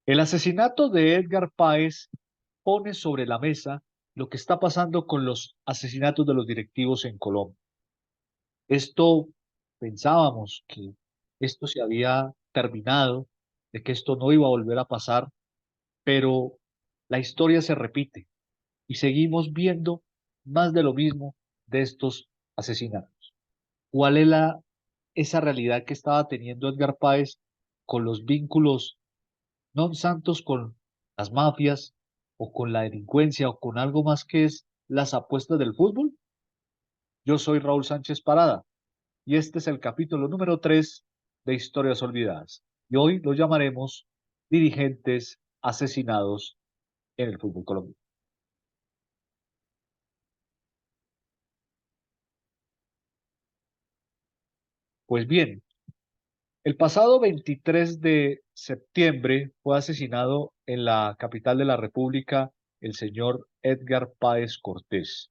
El asesinato de Edgar Páez pone sobre la mesa lo que está pasando con los asesinatos de los directivos en Colombia. Esto pensábamos que esto se había terminado, de que esto no iba a volver a pasar, pero la historia se repite y seguimos viendo más de lo mismo de estos asesinatos. ¿Cuál es esa realidad que estaba teniendo Edgar Páez con los vínculos non santos con las mafias o con la delincuencia o con algo más que es las apuestas del fútbol? Yo soy Raúl Sánchez Parada y este es el capítulo número 3 de Historias Olvidadas. Y hoy lo llamaremos Dirigentes asesinados en el fútbol colombiano. Pues bien, el pasado 23 de septiembre fue asesinado en la capital de la República el señor Edgar Páez Cortés.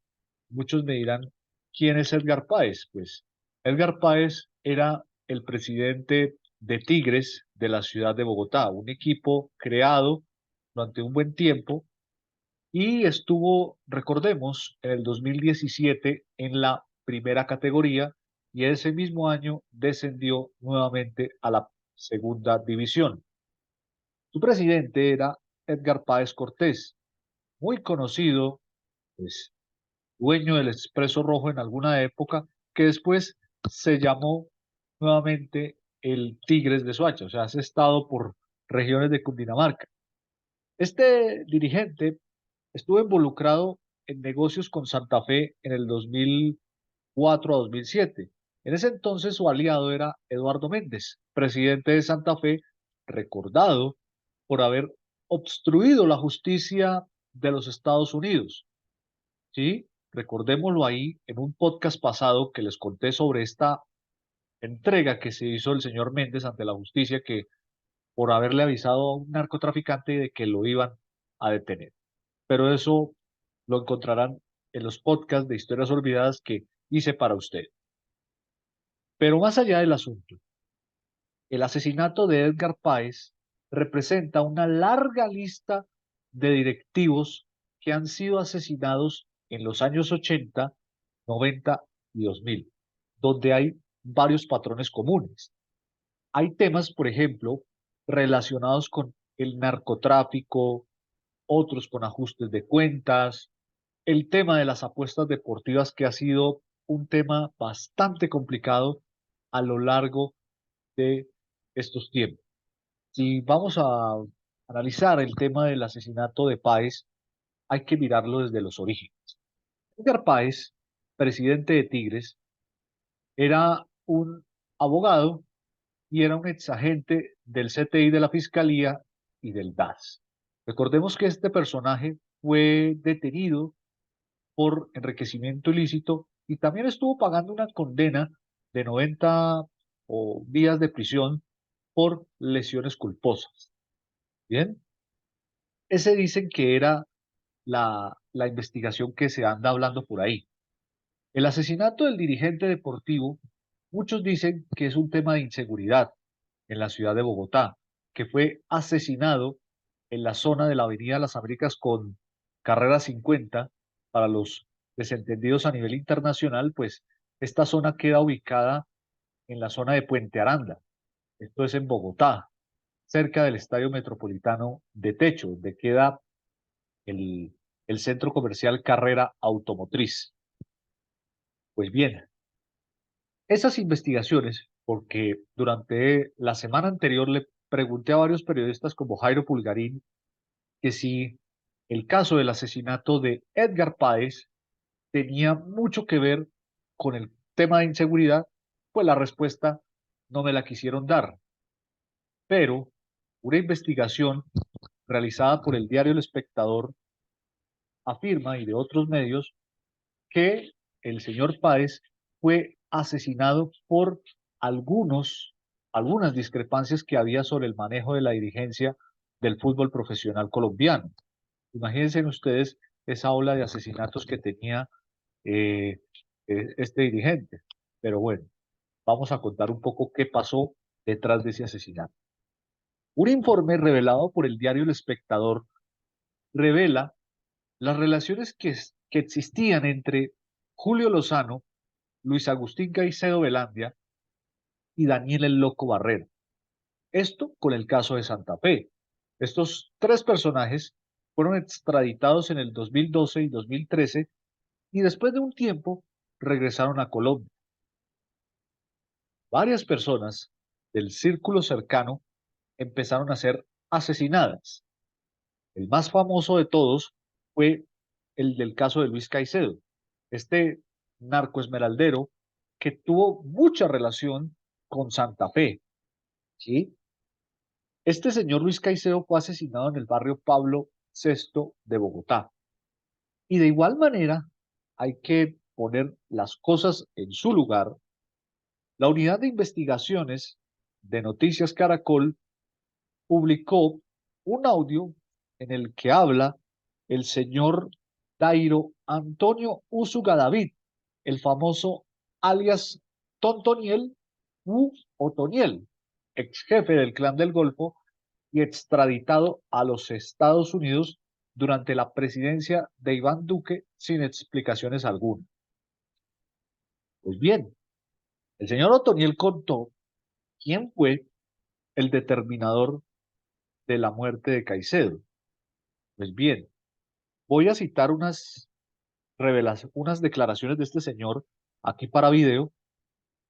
Muchos me dirán, ¿quién es Edgar Páez? Pues Edgar Páez era el presidente de Tigres de la ciudad de Bogotá, un equipo creado durante un buen tiempo y estuvo, recordemos, en el 2017 en la primera categoría y ese mismo año descendió nuevamente a la segunda división. Su presidente era Edgar Páez Cortés, muy conocido, pues, dueño del Expreso Rojo en alguna época, que después se llamó nuevamente el Tigres de Soacha, o sea, has estado por regiones de Cundinamarca. Este dirigente estuvo involucrado en negocios con Santa Fe en el 2004 a 2007. En ese entonces su aliado era Eduardo Méndez, presidente de Santa Fe, recordado por haber obstruido la justicia de los Estados Unidos. ¿Sí? Recordémoslo ahí en un podcast pasado que les conté sobre esta entrega que se hizo el señor Méndez ante la justicia que por haberle avisado a un narcotraficante de que lo iban a detener. Pero eso lo encontrarán en los podcasts de Historias Olvidadas que hice para usted. Pero más allá del asunto, el asesinato de Edgar Páez representa una larga lista de directivos que han sido asesinados en los años 80, 90 y 2000, donde hay varios patrones comunes. Hay temas, por ejemplo, relacionados con el narcotráfico, otros con ajustes de cuentas, el tema de las apuestas deportivas que ha sido un tema bastante complicado a lo largo de estos tiempos. Si vamos a analizar el tema del asesinato de Páez, hay que mirarlo desde los orígenes. Edgar Páez, presidente de Tigres, era un abogado y era un exagente del CTI de la Fiscalía y del DAS. Recordemos que este personaje fue detenido por enriquecimiento ilícito y también estuvo pagando una condena de 90 o días de prisión por lesiones culposas. Bien, ese dicen que era la investigación que se anda hablando por ahí. El asesinato del dirigente deportivo, muchos dicen que es un tema de inseguridad en la ciudad de Bogotá, que fue asesinado en la zona de la Avenida Las Américas con carrera 50 para los desentendidos a nivel internacional, pues esta zona queda ubicada en la zona de Puente Aranda, esto es en Bogotá, cerca del Estadio Metropolitano de Techo, donde queda el, el centro comercial Carrera Automotriz. Pues bien, esas investigaciones, porque durante la semana anterior le pregunté a varios periodistas como Jairo Pulgarín que si el caso del asesinato de Edgar Páez tenía mucho que ver con el tema de inseguridad, pues la respuesta no me la quisieron dar. Pero una investigación realizada por el diario El Espectador afirma, y de otros medios, que el señor Páez fue asesinado por algunas discrepancias que había sobre el manejo de la dirigencia del fútbol profesional colombiano. Imagínense ustedes esa ola de asesinatos que tenía eh, este dirigente. Pero bueno, vamos a contar un poco qué pasó detrás de ese asesinato. Un informe revelado por el diario El Espectador revela las relaciones que existían entre Julio Lozano, Luis Agustín Caicedo Velandia y Daniel el Loco Barrera. Esto con el caso de Santa Fe. Estos tres personajes fueron extraditados en el 2012 y 2013 y después de un tiempo regresaron a Colombia. Varias personas del círculo cercano empezaron a ser asesinadas. El más famoso de todos fue el del caso de Luis Caicedo, este narcoesmeraldero que tuvo mucha relación con Santa Fe, ¿sí? Este señor Luis Caicedo fue asesinado en el barrio Pablo VI de Bogotá. Y de igual manera, hay que poner las cosas en su lugar. La unidad de investigaciones de Noticias Caracol publicó un audio en el que habla el señor Dairo Antonio Úsuga David, el famoso alias Tontoniel u Otoniel, ex jefe del Clan del Golfo y extraditado a los Estados Unidos durante la presidencia de Iván Duque sin explicaciones alguna. Pues bien, el señor Otoniel contó quién fue el determinador de la muerte de Caicedo. Pues bien, voy a citar unas declaraciones de este señor aquí para video,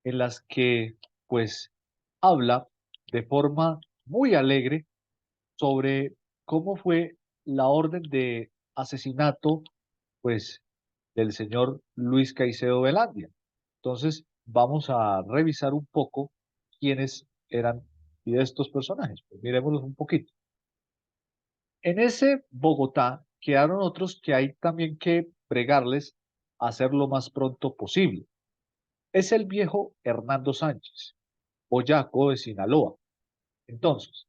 en las que pues habla de forma muy alegre sobre cómo fue la orden de asesinato pues del señor Luis Caicedo Velandia. Entonces, vamos a revisar un poco quiénes eran y de estos personajes. Pues miremoslos un poquito. En ese Bogotá quedaron otros que hay también que bregarles a hacer lo más pronto posible. Es el viejo Hernando Sánchez, boyaco de Sinaloa. Entonces,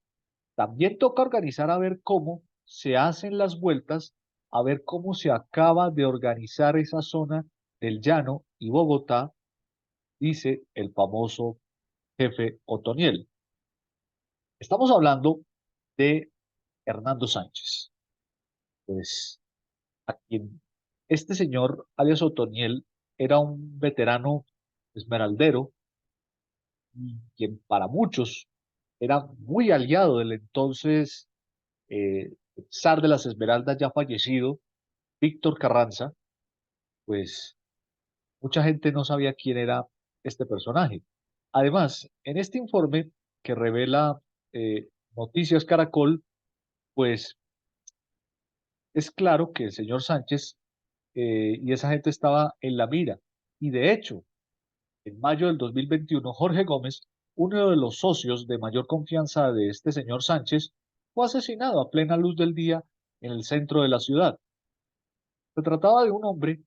también toca organizar a ver cómo se hacen las vueltas, a ver cómo se acaba de organizar esa zona del llano y Bogotá, dice el famoso jefe Otoniel. Estamos hablando de Hernando Sánchez. Pues a quien este señor, alias Otoniel, era un veterano esmeraldero, y quien para muchos era muy aliado del entonces zar de las Esmeraldas ya fallecido, Víctor Carranza. Pues mucha gente no sabía quién era este personaje. Además, en este informe que revela Noticias Caracol, pues es claro que el señor Sánchez y esa gente estaba en la mira. Y de hecho, en mayo del 2021, Jorge Gómez, uno de los socios de mayor confianza de este señor Sánchez, fue asesinado a plena luz del día en el centro de la ciudad. Se trataba de un hombre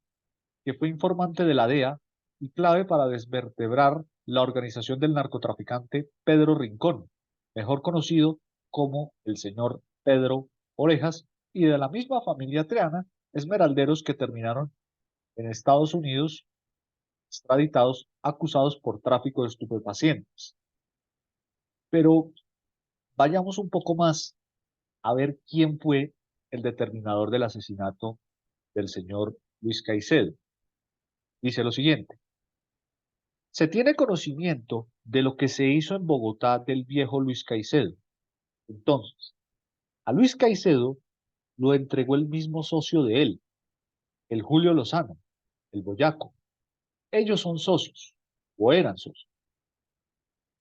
que fue informante de la DEA y clave para desvertebrar la organización del narcotraficante Pedro Rincón, mejor conocido como el señor Pedro Orejas, y de la misma familia Triana, esmeralderos que terminaron en Estados Unidos extraditados acusados por tráfico de estupefacientes. Pero vayamos un poco más a ver quién fue el determinador del asesinato del señor Luis Caicedo. Dice lo siguiente: se tiene conocimiento de lo que se hizo en Bogotá del viejo Luis Caicedo. Entonces, a Luis Caicedo lo entregó el mismo socio de él, el Julio Lozano, el boyaco. Ellos son socios, o eran socios.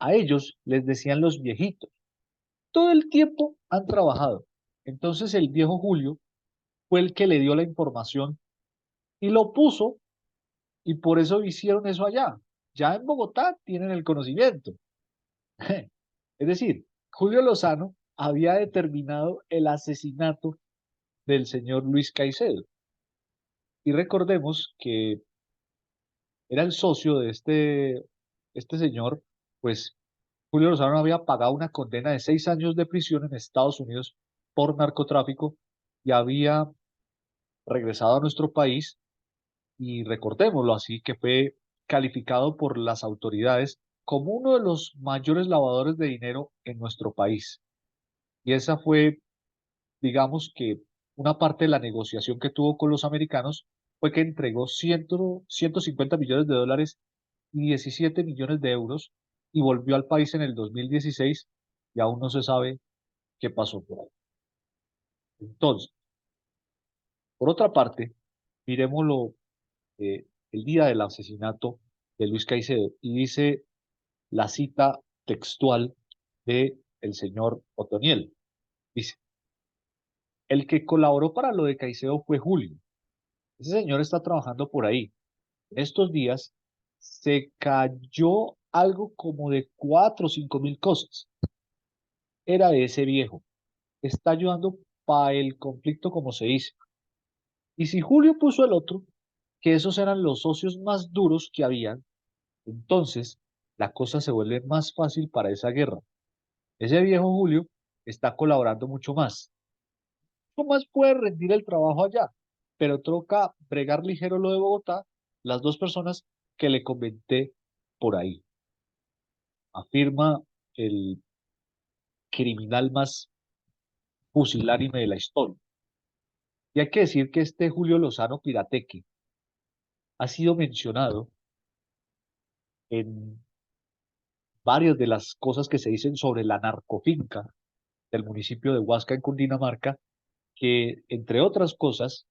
A ellos les decían los viejitos. Todo el tiempo han trabajado. Entonces el viejo Julio fue el que le dio la información y lo puso, y por eso hicieron eso allá. Ya en Bogotá tienen el conocimiento. Es decir, Julio Lozano había determinado el asesinato del señor Luis Caicedo. Y recordemos que era el socio de este señor, pues Julio Lozano había pagado una condena de 6 años de prisión en Estados Unidos por narcotráfico y había regresado a nuestro país, y recordémoslo así, que fue calificado por las autoridades como uno de los mayores lavadores de dinero en nuestro país. Y esa fue, digamos que una parte de la negociación que tuvo con los americanos fue que entregó 150 millones de dólares y 17 millones de euros y volvió al país en el 2016 y aún no se sabe qué pasó por ahí. Entonces, por otra parte, miremoslo el día del asesinato de Luis Caicedo y dice la cita textual de el señor Otoniel. Dice, el que colaboró para lo de Caicedo fue Julio. Ese señor está trabajando por ahí. En estos días se cayó algo como de 4 o 5 mil cosas. Era de ese viejo. Está ayudando para el conflicto, como se dice. Y si Julio puso el otro, que esos eran los socios más duros que habían, entonces la cosa se vuelve más fácil para esa guerra. Ese viejo Julio está colaborando mucho más. ¿Cómo más puede rendir el trabajo allá? Pero toca bregar ligero lo de Bogotá, las dos personas que le comenté por ahí. Afirma el criminal más pusilánime de la historia. Y hay que decir que este Julio Lozano Pirateque ha sido mencionado en varias de las cosas que se dicen sobre la narcofinca del municipio de Huasca en Cundinamarca, que entre otras cosas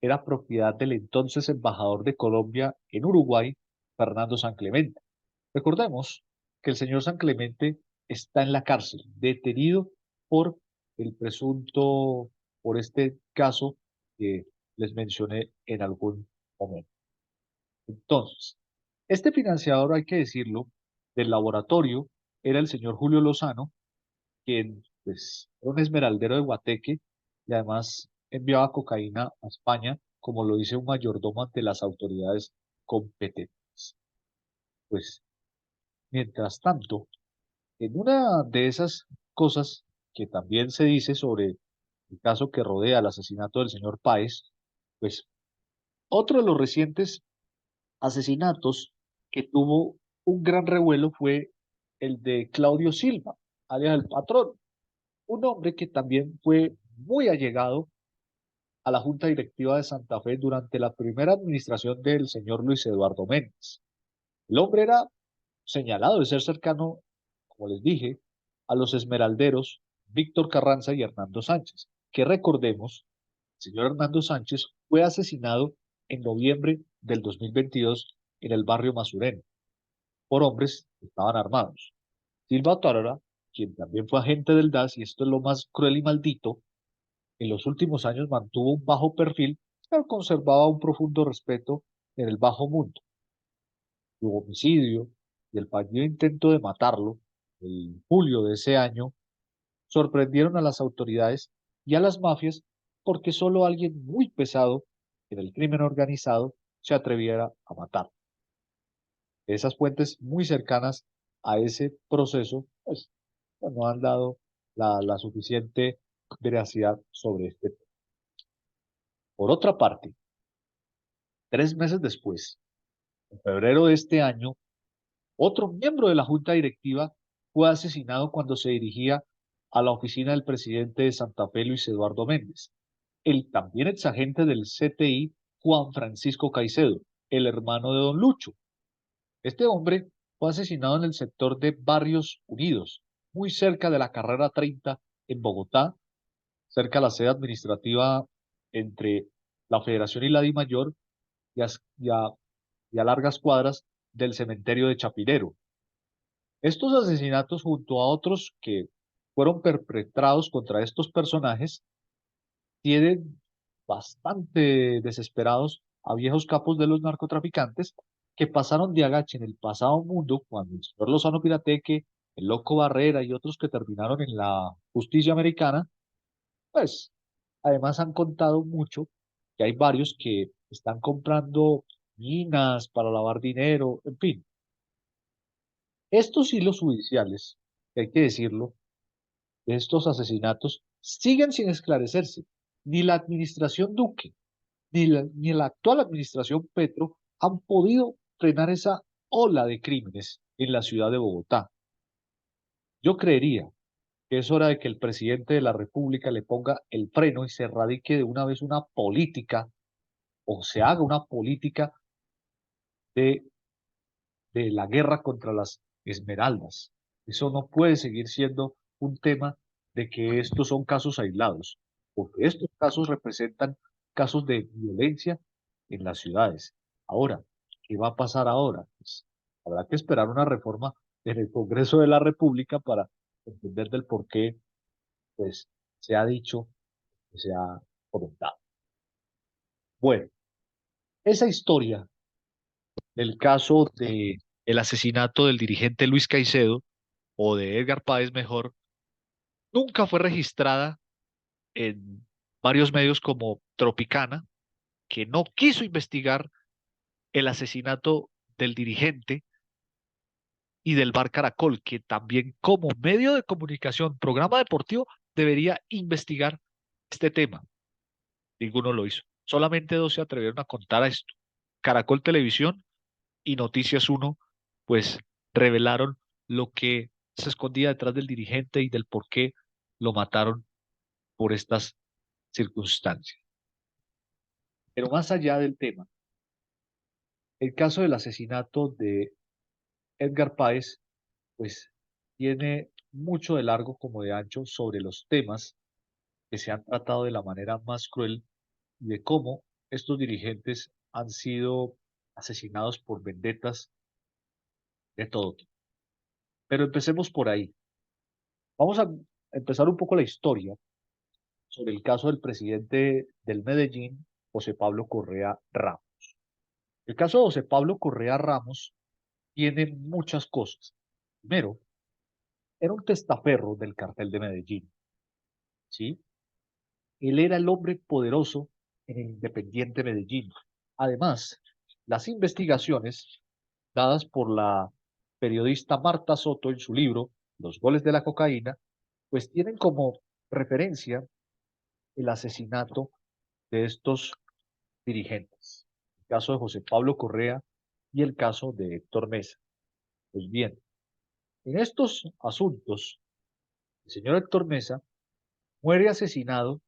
era propiedad del entonces embajador de Colombia en Uruguay, Fernando San Clemente. Recordemos que el señor San Clemente está en la cárcel, detenido por el presunto, por este caso que les mencioné en algún momento. Entonces, este financiador, hay que decirlo, del laboratorio era el señor Julio Lozano, quien pues, era un esmeraldero de Guateque y además enviaba cocaína a España, como lo dice un mayordomo ante las autoridades competentes. Pues, mientras tanto, en una de esas cosas que también se dice sobre el caso que rodea el asesinato del señor Páez, pues otro de los recientes asesinatos que tuvo un gran revuelo fue el de Claudio Silva, alias el patrón, un hombre que también fue muy allegado a la Junta Directiva de Santa Fe durante la primera administración del señor Luis Eduardo Méndez. El hombre era señalado de ser cercano, como les dije, a los esmeralderos Víctor Carranza y Hernando Sánchez, que recordemos, el señor Hernando Sánchez fue asesinado en noviembre del 2022 en el barrio Masurén por hombres que estaban armados. Silva Otárola, quien también fue agente del DAS, y esto es lo más cruel y maldito, en los últimos años mantuvo un bajo perfil, pero conservaba un profundo respeto en el bajo mundo. Su homicidio y el fallido intento de matarlo, en julio de ese año, sorprendieron a las autoridades y a las mafias porque solo alguien muy pesado en el crimen organizado se atreviera a matar. Esas fuentes muy cercanas a ese proceso pues, no han dado la suficiente veracidad sobre este tema. Por otra parte, 3 meses después, en febrero de este año, otro miembro de la junta directiva fue asesinado cuando se dirigía a la oficina del presidente de Santa Fe, Luis Eduardo Méndez. El también exagente del CTI, Juan Francisco Caicedo, el hermano de don Lucho. Este hombre fue asesinado en el sector de Barrios Unidos, muy cerca de la carrera 30 en Bogotá, cerca de la sede administrativa entre la Federación y la DIMAYOR y a largas cuadras del cementerio de Chapinero. Estos asesinatos, junto a otros que fueron perpetrados contra estos personajes, tienen bastante desesperados a viejos capos de los narcotraficantes que pasaron de agache en el pasado mundo cuando el señor Lozano Pirateque, el Loco Barrera y otros que terminaron en la justicia americana, pues además han contado mucho que hay varios que están comprando minas para lavar dinero, en fin. Estos hilos judiciales, que hay que decirlo, de estos asesinatos siguen sin esclarecerse. Ni la administración Duque, ni la actual administración Petro han podido frenar esa ola de crímenes en la ciudad de Bogotá. Yo creería que es hora de que el presidente de la República le ponga el freno y se erradique de una vez una política o se haga una política de, de la guerra contra las esmeraldas. Eso no puede seguir siendo un tema de que estos son casos aislados, porque estos casos representan casos de violencia en las ciudades. Ahora, ¿qué va a pasar ahora? Pues habrá que esperar una reforma en el Congreso de la República para entender del por qué pues, se ha dicho, se ha comentado. Bueno, esa historia del caso de el asesinato del dirigente Luis Caicedo, o de Edgar Páez mejor, nunca fue registrada en varios medios como Tropicana, que no quiso investigar el asesinato del dirigente, y del Bar Caracol, que también como medio de comunicación, programa deportivo, debería investigar este tema. Ninguno lo hizo. Solamente dos se atrevieron a contar a esto. Caracol Televisión y Noticias Uno, pues revelaron lo que se escondía detrás del dirigente y del por qué lo mataron por estas circunstancias. Pero más allá del tema, el caso del asesinato de Edgar Páez, pues tiene mucho de largo como de ancho sobre los temas que se han tratado de la manera más cruel y de cómo estos dirigentes han sido asesinados por vendetas de todo tipo. Pero empecemos por ahí. Vamos a empezar un poco la historia sobre el caso del presidente del Medellín, José Pablo Correa Ramos. El caso de José Pablo Correa Ramos tiene muchas cosas. Primero, era un testaferro del cartel de Medellín, ¿sí? Él era el hombre poderoso en el Independiente Medellín. Además, las investigaciones dadas por la periodista Marta Soto en su libro Los goles de la cocaína, pues tienen como referencia el asesinato de estos dirigentes. El caso de José Pablo Correa y el caso de Héctor Mesa. Pues bien, en estos asuntos, el señor Héctor Mesa muere asesinado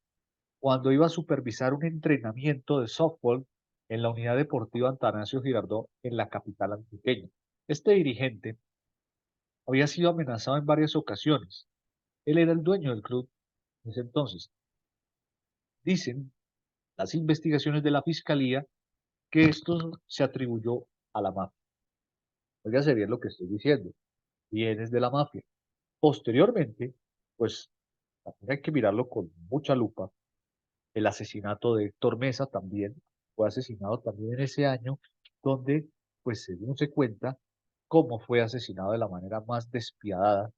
cuando iba a supervisar un entrenamiento de softball en la Unidad Deportiva Atanasio Girardot en la capital antioqueña. Este dirigente había sido amenazado en varias ocasiones. Él era el dueño del club en ese entonces. Dicen las investigaciones de la fiscalía que esto se atribuyó a la mafia. Óigase bien lo que estoy diciendo. Bienes de la mafia. Posteriormente, pues también hay que mirarlo con mucha lupa. El asesinato de Héctor Mesa también fue asesinado también en ese año, donde, pues según se cuenta, cómo fue asesinado de la manera más despiadada,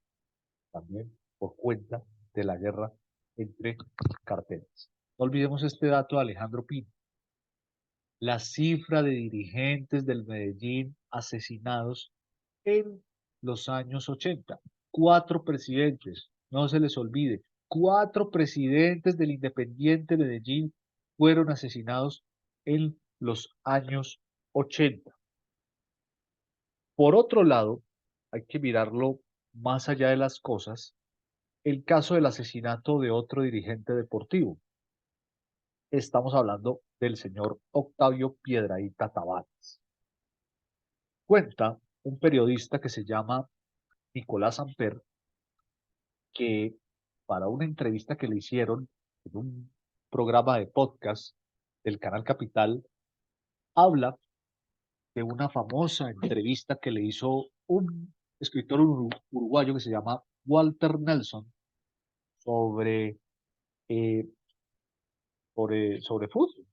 también por cuenta de la guerra entre carteles. No olvidemos este dato de Alejandro Pino. La cifra de dirigentes del Medellín asesinados en los años 80. Cuatro presidentes, no se les olvide, cuatro presidentes del Independiente Medellín fueron asesinados en los años 80. Por otro lado, hay que mirarlo más allá de las cosas, el caso del asesinato de otro dirigente deportivo. Estamos hablando del señor Octavio Piedrahíta Tavares. Cuenta un periodista que se llama Nicolás Amper que para una entrevista que le hicieron en un programa de podcast del canal Capital, habla de una famosa entrevista que le hizo un escritor uruguayo que se llama Walter Nelson sobre, eh, sobre fútbol.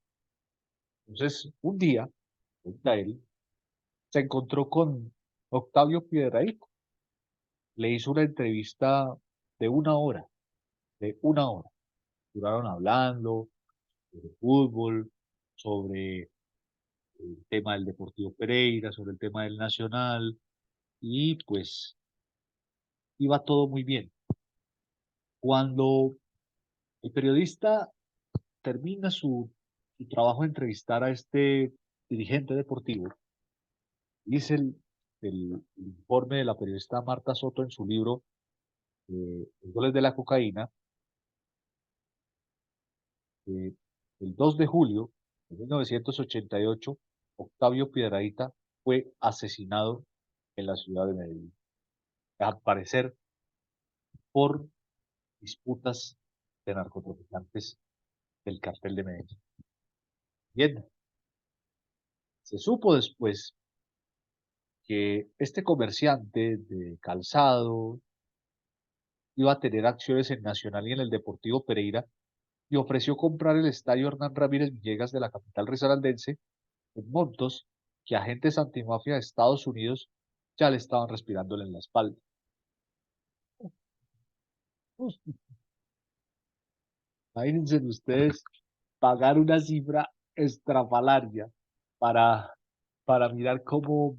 Entonces, un día, cuenta él, se encontró con Octavio Piedrahíta, le hizo una entrevista de una hora. Duraron hablando sobre fútbol, sobre el tema del Deportivo Pereira, sobre el tema del Nacional, y pues iba todo muy bien. Cuando el periodista termina su trabajo de entrevistar a este dirigente deportivo, dice el informe de la periodista Marta Soto en su libro los goles de la cocaína, eh, el 2 de julio de 1988, Octavio Piedrahíta fue asesinado en la ciudad de Medellín, al parecer por disputas de narcotraficantes del cartel de Medellín. Bien, se supo después que este comerciante de calzado iba a tener acciones en Nacional y en el Deportivo Pereira y ofreció comprar el estadio Hernán Ramírez Villegas de la capital risaraldense en montos que agentes antimafia de Estados Unidos ya le estaban respirándole en la espalda. Imagínense ustedes pagar una cifra estrafalaria para, para mirar cómo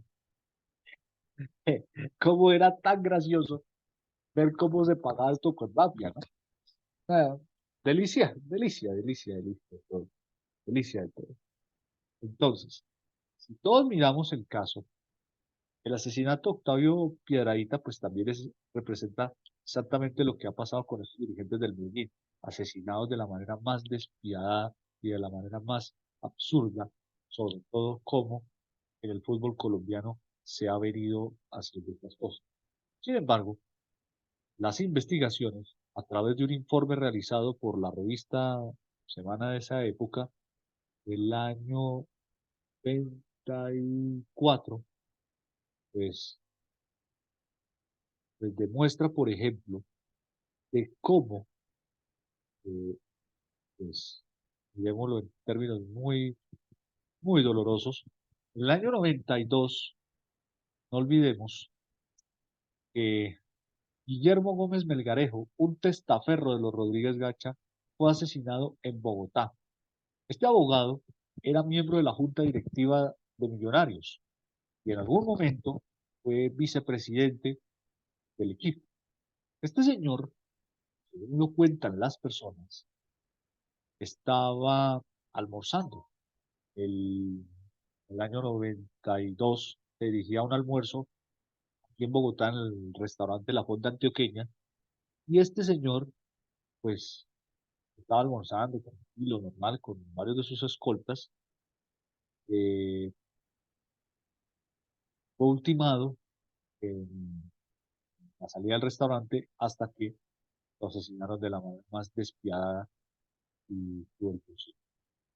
era tan gracioso ver cómo se pagaba esto con mafia, ¿no? Ah, delicia, delicia, delicia, delicia de todo, delicia de todo. Entonces, si todos miramos el caso, el asesinato de Octavio Piedrahíta, pues también representa exactamente lo que ha pasado con estos dirigentes del Medellín, asesinados de la manera más despiadada y de la manera más absurda, sobre todo cómo en el fútbol colombiano se ha venido haciendo estas cosas. Sin embargo, las investigaciones, a través de un informe realizado por la revista Semana de esa época, el año 34, pues, pues demuestra, por ejemplo, de cómo, eh, pues, digámoslo en términos muy, muy dolorosos, en el año 92, no olvidemos que Guillermo Gómez Melgarejo, un testaferro de los Rodríguez Gacha, fue asesinado en Bogotá. Este abogado era miembro de la junta directiva de Millonarios y en algún momento fue vicepresidente del equipo. Este señor, según lo cuentan las personas, estaba almorzando. El, el año 92 se dirigía a un almuerzo aquí en Bogotá en el restaurante La Fonda Antioqueña y este señor, pues, estaba almorzando tranquilo, normal, con varios de sus escoltas. eh, Fue ultimado en la salida del restaurante hasta que lo asesinaron de la manera más despiadada y cruel posible.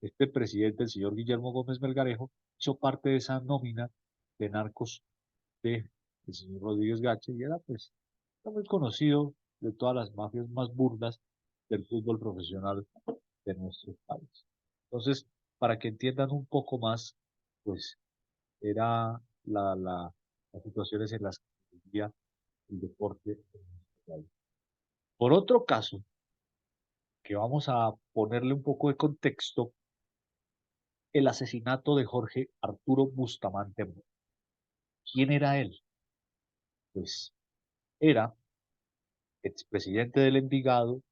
Este presidente, el señor Guillermo Gómez Melgarejo, hizo parte de esa nómina de narcos de el señor Rodríguez Gache y era pues era muy conocido de todas las mafias más burdas del fútbol profesional de nuestro país. Entonces, para que entiendan un poco más, pues era las situaciones en las que vivía el deporte en nuestro país. Por otro caso, que vamos a ponerle un poco de contexto, el asesinato de Jorge Arturo Bustamante Mora. ¿Quién era él? Pues era expresidente del Envigado,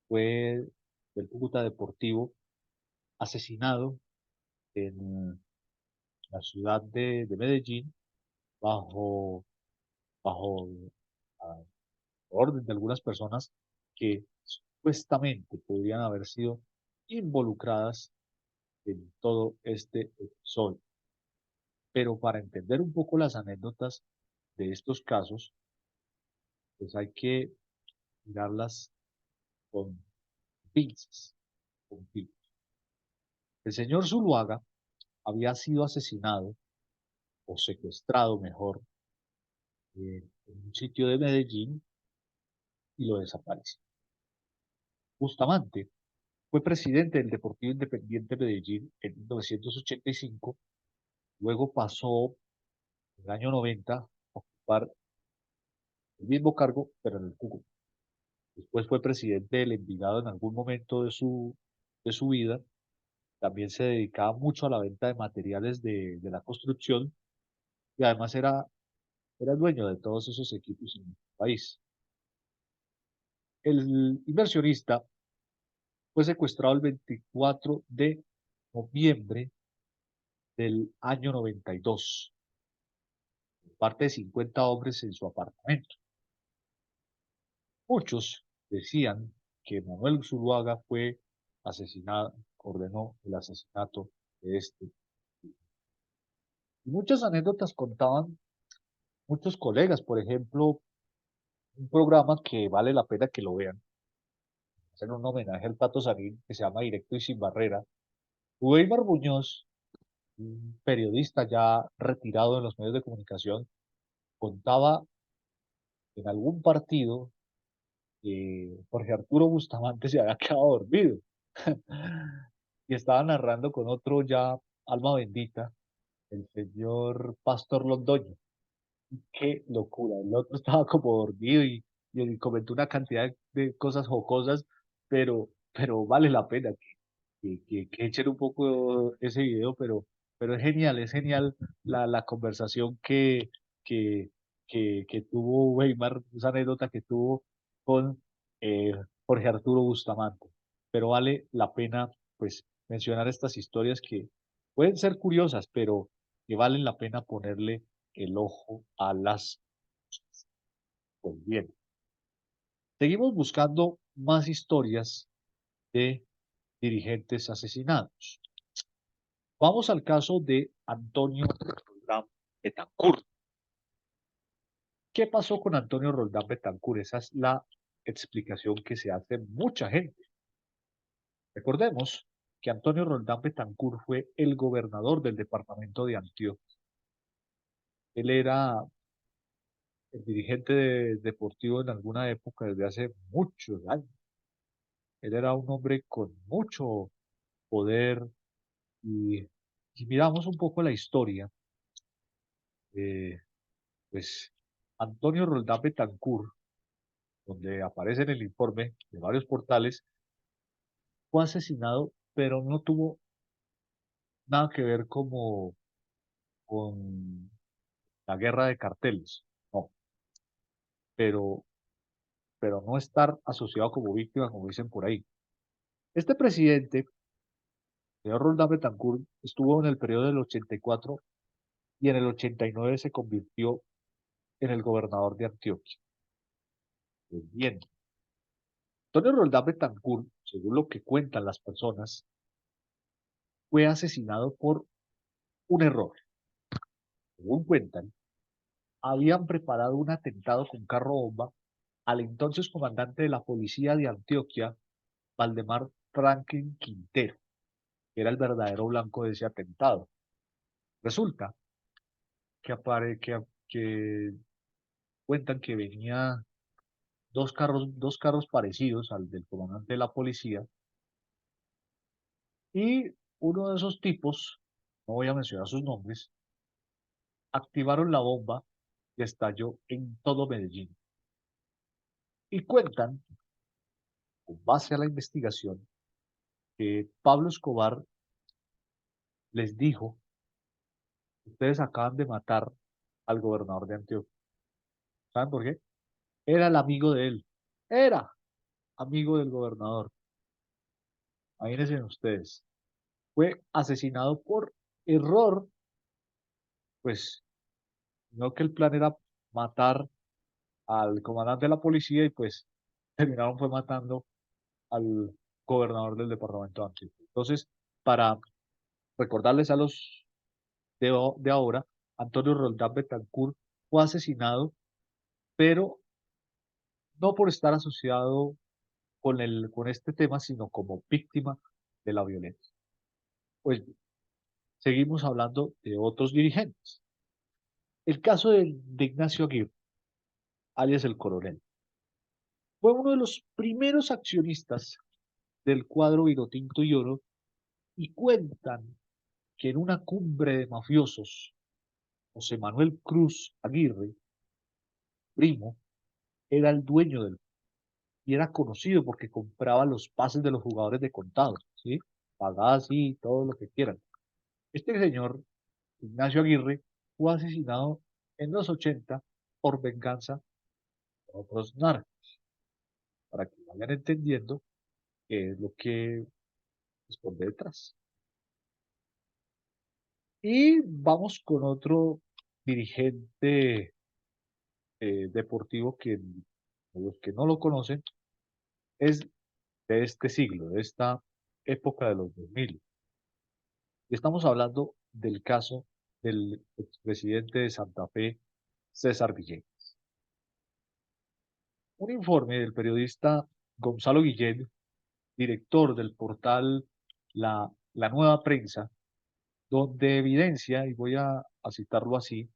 fue del Cúcuta Deportivo, asesinado en la ciudad de Medellín bajo, bajo la orden de algunas personas que supuestamente podrían haber sido involucradas en todo este episodio. Pero para entender un poco las anécdotas de estos casos, pues hay que mirarlas con pinzas, con pinzas. El señor Zuluaga había sido asesinado o secuestrado mejor en un sitio de Medellín y lo desapareció. Bustamante fue presidente del Deportivo Independiente Medellín en 1985, luego pasó en el año 90 a ocupar el mismo cargo, pero en el Cúcuta. Después fue presidente del Envigado en algún momento de su vida. También se dedicaba mucho a la venta de materiales de la construcción y además era dueño de todos esos equipos en el país. El inversionista fue secuestrado el 24 de noviembre del año 92, parte de 50 hombres en su apartamento. Muchos decían que Manuel Zuluaga fue asesinado, ordenó el asesinato de este. Y muchas anécdotas contaban muchos colegas, por ejemplo, un programa que vale la pena que lo vean, hacen un homenaje al Pato Sanín que se llama Directo y Sin Barrera. Weimar Muñoz, un periodista ya retirado de los medios de comunicación, contaba en algún partido que Jorge Arturo Bustamante se había quedado dormido y estaba narrando con otro ya alma bendita, el señor Pastor Londoño. Qué locura, el otro estaba como dormido y comentó una cantidad de cosas jocosas, pero vale la pena que echen un poco ese video, pero es genial la conversación que, que tuvo Weimar, esa anécdota que tuvo con eh, Jorge Arturo Bustamante. Pero vale la pena, pues, mencionar estas historias que pueden ser curiosas, pero que valen la pena ponerle el ojo a las... Pues bien, seguimos buscando más historias de dirigentes asesinados. Vamos al caso de Antonio Roldán Betancourt. ¿Qué pasó con Antonio Roldán Betancourt? Esa es la explicación que se hace mucha gente. Recordemos que Antonio Roldán Betancourt fue el gobernador del departamento de Antioquia. Él era el dirigente deportivo en alguna época desde hace muchos años. Él era un hombre con mucho poder y si miramos un poco la historia, eh, pues Antonio Roldán Betancourt, donde aparece en el informe de varios portales, fue asesinado, pero no tuvo nada que ver como con la guerra de carteles, no, pero, pero no estar asociado como víctima, como dicen por ahí. Este presidente, señor Roldán Betancourt, estuvo en el periodo del 84 y en el 89 se convirtió en el gobernador de Antioquia. Pues bien, Antonio Roldán Betancourt, según lo que cuentan las personas, fue asesinado por un error. Según cuentan, habían preparado un atentado con carro bomba al entonces comandante de la policía de Antioquia, Valdemar Franklin Quintero, que era el verdadero blanco de ese atentado. Resulta que cuentan que venía dos carros parecidos al del comandante de la policía, y uno de esos tipos, no voy a mencionar sus nombres, activaron la bomba y estalló en todo Medellín. Y cuentan, con base a la investigación, que Pablo Escobar les dijo: ustedes acaban de matar al gobernador de Antioquia. ¿Saben por qué? Era el amigo de él. Era amigo del gobernador. Imagínense ustedes. Fue asesinado por error, pues no, que el plan era matar al comandante de la policía y pues terminaron fue matando al gobernador del departamento de Antioquia. Entonces, para recordarles a los de ahora, Antonio Roldán Betancourt fue asesinado, pero no por estar asociado con este tema, sino como víctima de la violencia. Pues seguimos hablando de otros dirigentes. El caso de Ignacio Aguirre, alias el Coronel, fue uno de los primeros accionistas del cuadro Vinotinto y Oro y cuentan que en una cumbre de mafiosos, José Manuel Cruz Aguirre, primo, era el dueño del y era conocido porque compraba los pases de los jugadores de contado, ¿sí? Pagaba así, todo lo que quieran. Este señor, Ignacio Aguirre, fue asesinado en los 80 por venganza de otros narcos, para que vayan entendiendo qué es lo que esconde detrás. Y vamos con otro dirigente deportivo que los que no lo conocen, es de este siglo, de esta época de los 2000. Y estamos hablando del caso del expresidente de Santa Fe, César Villegas. Un informe del periodista Gonzalo Guillén, director del portal La Nueva Prensa, donde evidencia, y voy a citarlo así,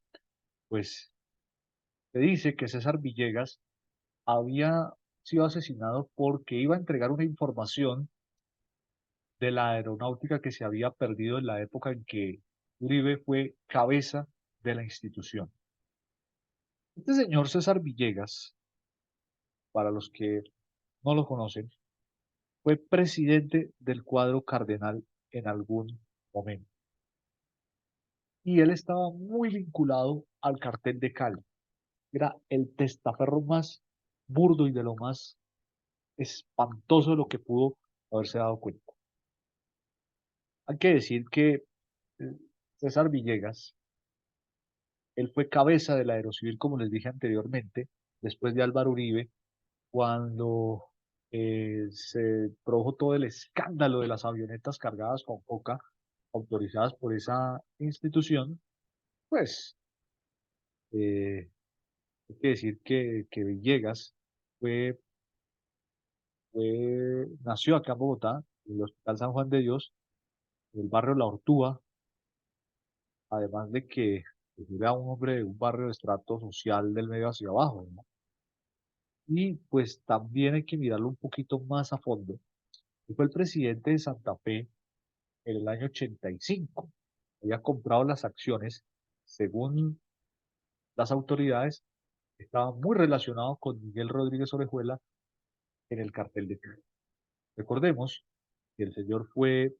pues se dice que César Villegas había sido asesinado porque iba a entregar una información de la aeronáutica que se había perdido en la época en que Uribe fue cabeza de la institución. Este señor César Villegas, para los que no lo conocen, fue presidente del cuadro cardenal en algún momento. Y él estaba muy vinculado al cartel de Cali. Era el testaferro más burdo y de lo más espantoso de lo que pudo haberse dado cuenta. Hay que decir que César Villegas, él fue cabeza del Aerocivil, como les dije anteriormente, después de Álvaro Uribe, cuando se produjo todo el escándalo de las avionetas cargadas con coca autorizadas por esa institución, pues hay que decir que Villegas fue, nació acá en Bogotá, en el Hospital San Juan de Dios, en el barrio La Ortúa, además de que pues, era un hombre de un barrio de estrato social del medio hacia abajo, ¿no? Y pues también hay que mirarlo un poquito más a fondo. Él fue el presidente de Santa Fe en el año 85. Había comprado las acciones, según las autoridades, estaba muy relacionado con Miguel Rodríguez Orejuela en el cartel de Cali. Recordemos que el señor fue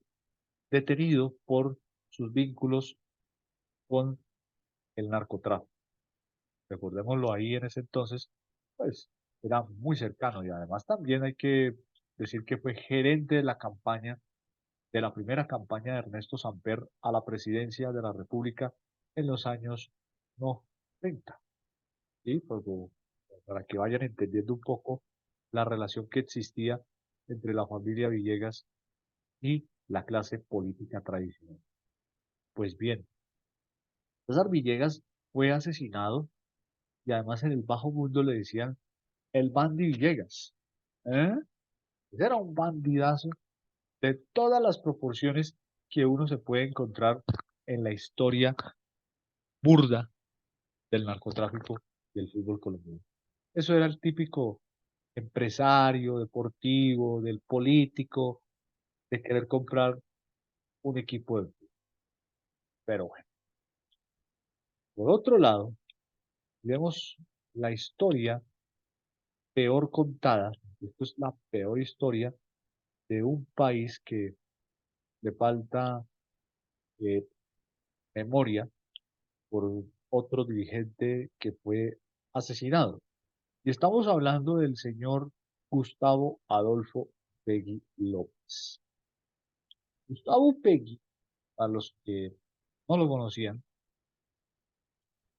detenido por sus vínculos con el narcotráfico. Recordémoslo ahí en ese entonces, pues era muy cercano y además también hay que decir que fue gerente de la campaña, de la primera campaña de Ernesto Samper a la presidencia de la República en los años 90. ¿Sí? Para que vayan entendiendo un poco la relación que existía entre la familia Villegas y la clase política tradicional. Pues bien, César Villegas fue asesinado y además en el bajo mundo le decían el Bandi Villegas. ¿Eh? Ese era un bandidazo de todas las proporciones que uno se puede encontrar en la historia burda del narcotráfico y el fútbol colombiano. Eso era el típico empresario, deportivo, del político, de querer comprar un equipo de fútbol. Pero bueno, por otro lado, vemos la historia peor contada. Esto es la peor historia de un país que le falta eh, memoria por otro dirigente que fue asesinado. Y estamos hablando del señor Gustavo Adolfo Peggy López. Gustavo Peggy, a los que no lo conocían,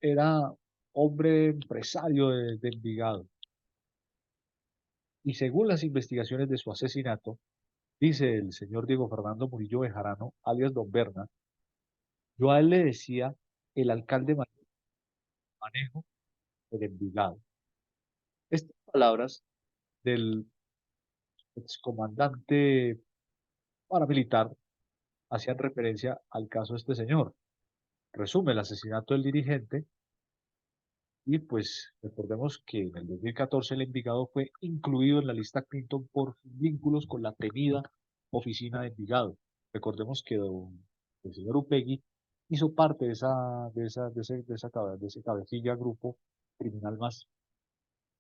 era hombre empresario de Envigado. Y según las investigaciones de su asesinato, dice el señor Diego Fernando Murillo Bejarano, alias Don Berna, yo a él le decía el alcalde Manejo de Envigado. Estas palabras del excomandante paramilitar hacían referencia al caso de este señor. Resume el asesinato del dirigente y pues recordemos que en el 2014 el Envigado fue incluido en la lista Clinton por sus vínculos con la temida oficina de Envigado. Recordemos que el señor Upegui hizo parte de ese cabecilla grupo criminal más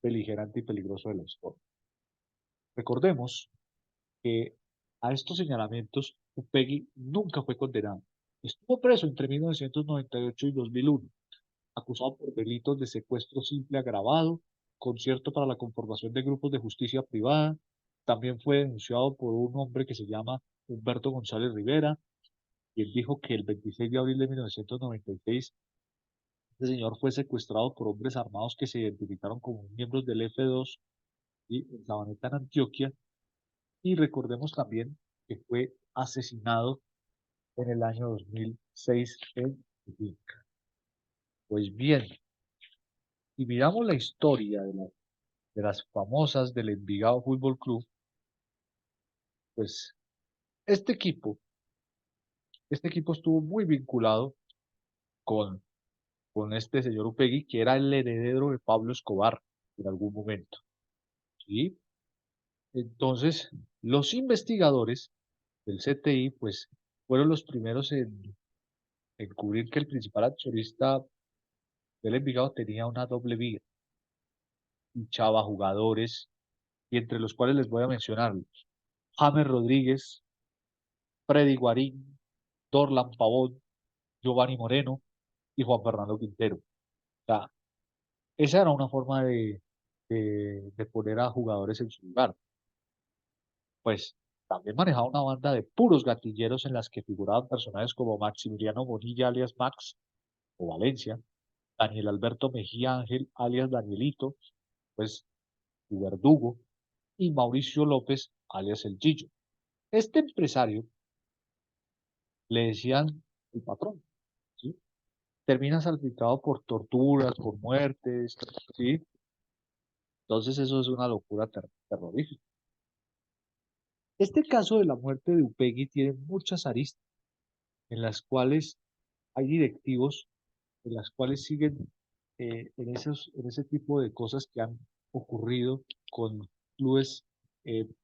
beligerante y peligroso de la historia. Recordemos que a estos señalamientos Upegui nunca fue condenado. Estuvo preso entre 1998 y 2001, acusado por delitos de secuestro simple agravado, concierto para la conformación de grupos de justicia privada. También fue denunciado por un hombre que se llama Humberto González Rivera, quien dijo que el 26 de abril de 1996 Este señor fue secuestrado por hombres armados que se identificaron como miembros del F2 y en Sabaneta, en Antioquia. Y recordemos también que fue asesinado en el año 2006 en Medellín. Pues bien, si miramos la historia de las famosas del Envigado Fútbol Club, pues este equipo, este equipo estuvo muy vinculado con, con este señor Upegui, que era el heredero de Pablo Escobar en algún momento. ¿Sí? Entonces, los investigadores del CTI, pues, fueron los primeros en cubrir que el principal accionista del Envigado tenía una doble vía, fichaba jugadores, y entre los cuales les voy a mencionar James Rodríguez, Freddy Guarín, Dorlan Pavón, Giovanni Moreno y Juan Fernando Quintero. O sea, esa era una forma de poner a jugadores en su lugar. Pues también manejaba una banda de puros gatilleros en las que figuraban personajes como Maximiliano Bonilla alias Max o Valencia, Daniel Alberto Mejía Ángel alias Danielito, pues su verdugo, y Mauricio López alias El Gillo. Este empresario le decían el patrón, ¿sí? Termina salpicado por torturas, por muertes, ¿sí? Entonces eso es una locura terrorífica. Este caso de la muerte de Upegui tiene muchas aristas en las cuales hay directivos, en las cuales siguen en ese tipo de cosas que han ocurrido con clubes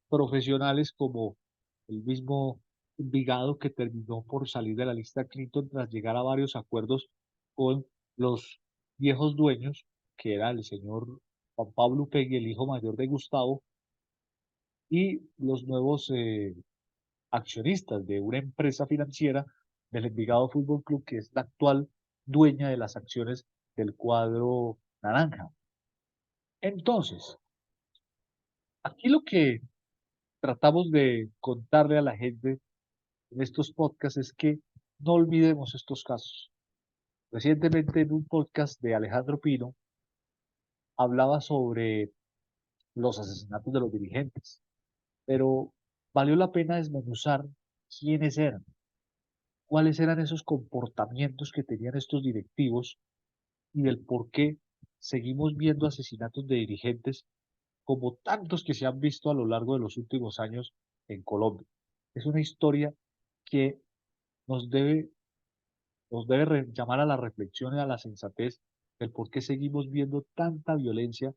profesionales como el mismo Envigado, que terminó por salir de la lista Clinton tras llegar a varios acuerdos con los viejos dueños, que era el señor Juan Pablo Upegui, el hijo mayor de Gustavo, y los nuevos accionistas de una empresa financiera del Envigado Fútbol Club, que es la actual dueña de las acciones del cuadro naranja. Entonces, aquí lo que tratamos de contarle a la gente en estos podcasts es que no olvidemos estos casos. Recientemente en un podcast de Alejandro Pino hablaba sobre los asesinatos de los dirigentes, pero valió la pena desmenuzar quiénes eran, cuáles eran esos comportamientos que tenían estos directivos y del por qué seguimos viendo asesinatos de dirigentes como tantos que se han visto a lo largo de los últimos años en Colombia. Es una historia que nos debe, llamar a la reflexión y a la sensatez del por qué seguimos viendo tanta violencia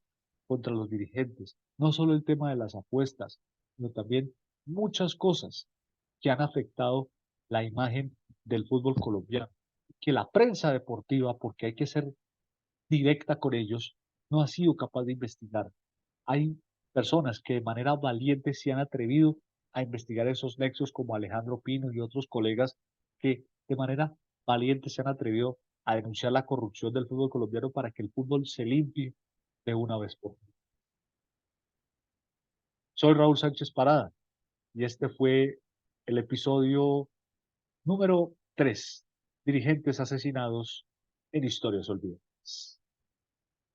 contra los dirigentes. No solo el tema de las apuestas, sino también muchas cosas que han afectado la imagen del fútbol colombiano. Que la prensa deportiva, porque hay que ser directa con ellos, no ha sido capaz de investigar. Hay personas que de manera valiente se han atrevido a investigar esos nexos, como Alejandro Pino y otros colegas que de manera valiente se han atrevido a denunciar la corrupción del fútbol colombiano para que el fútbol se limpie de una vez por todas. Soy Raúl Sánchez Parada y este fue el episodio número 3, Dirigentes asesinados en Historias Olvidadas.